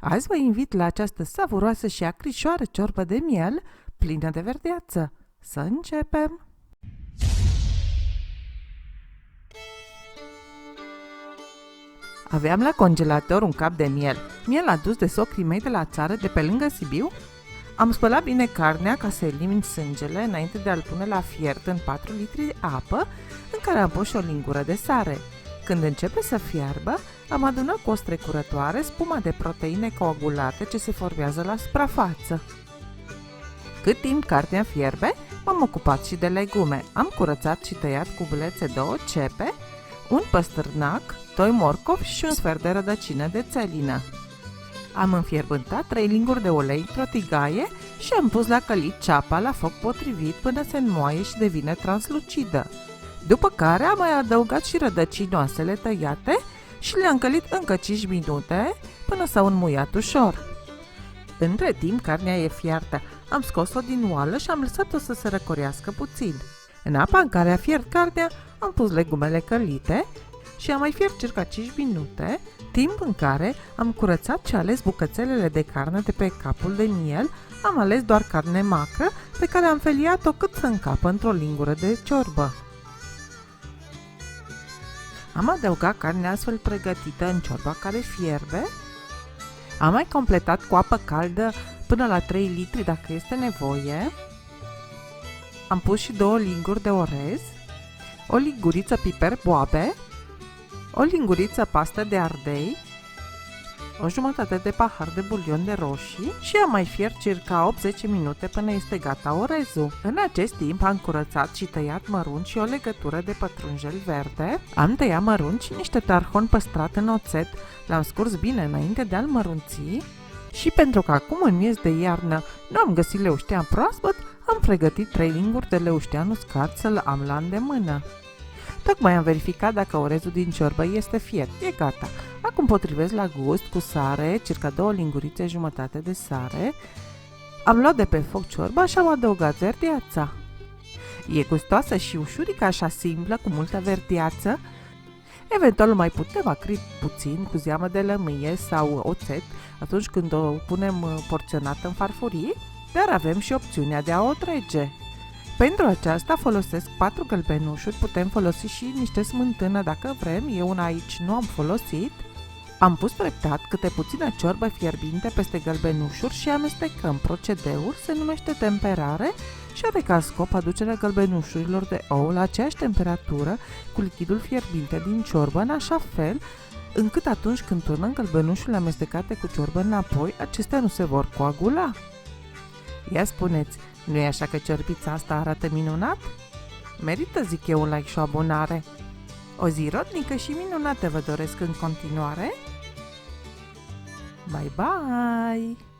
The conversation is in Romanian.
Azi vă invit la această savuroasă și acrișoară ciorbă de miel plină de verdeață. Să începem! Aveam la congelator un cap de miel adus de socrii mei de la țară de pe lângă Sibiu. Am spălat bine carnea ca să elimin sângele înainte de a-l pune la fiert în 4 litri de apă, în care am pus și o lingură de sare. Când începe să fiarbă, am adunat cu o strecurătoare spuma de proteine coagulate ce se formează la suprafață. Cât timp carnea fierbe, m-am ocupat și de legume. Am curățat și tăiat cu bulețe 2 cepe, un păstârnac, 2 morcovi și un sfert de rădăcină de țelină. Am înfierbântat 3 linguri de ulei într-o tigaie și am pus la călit ceapa la foc potrivit până se înmoaie și devine translucidă. După care am mai adăugat și rădăcinoasele tăiate și le-am călit încă 5 minute până s-au înmuiat ușor. Între timp, carnea e fiartă. Am scos-o din oală și am lăsat-o să se răcorească puțin. În apa în care a fiert carnea, am pus legumele călite și am mai fiert circa 5 minute, timp în care am curățat și ales bucățelele de carne de pe capul de miel. Am ales doar carne macră pe care am feliat-o cât să încapă într-o lingură de ciorbă. Am adăugat carnea astfel pregătită în ciorba care fierbe. Am mai completat cu apă caldă până la 3 litri dacă este nevoie. Am pus și 2 linguri de orez, o linguriță piper boabe, o linguriță pastă de ardei, o jumătate de pahar de bulion de roșii și am mai fiert circa 8-10 minute până este gata orezul. În acest timp am curățat și tăiat mărunt și o legătură de pătrunjel verde. Am tăiat mărunt și niște tarhon păstrat în oțet, l-am scurs bine înainte de a-l mărunți și pentru că acum în miez de iarnă nu am găsit leuștean proaspăt, am pregătit 3 linguri de leuștean uscat să-l am la îndemână. Tocmai am verificat dacă orezul din ciorbă este fiert, e gata. Acum potrivesc la gust cu sare, circa 2 lingurițe jumătate de sare. Am luat de pe foc ciorba și am adăugat verdeața. E gustoasă și ușurică, așa simplă, cu multă verdeață. Eventual mai putem acri puțin cu zeamă de lămâie sau oțet atunci când o punem porționată în farfurii, dar avem și opțiunea de a o trege. Pentru aceasta folosesc 4 gălbenușuri, putem folosi și niște smântână dacă vrem, eu una aici nu am folosit. Am pus treptat câte puțină ciorbă fierbinte peste gălbenușuri și amestecăm. Procedeul se numește temperare și are ca scop aducerea gălbenușurilor de ou la aceeași temperatură cu lichidul fierbinte din ciorbă, în așa fel încât atunci când turnăm gălbenușurile amestecate cu ciorbă înapoi, acestea nu se vor coagula. Ia spuneți, nu e așa că ciorbița asta arată minunat? Merită, zic eu, un like și o abonare. O zi rodnică și minunată vă doresc în continuare. Bye bye!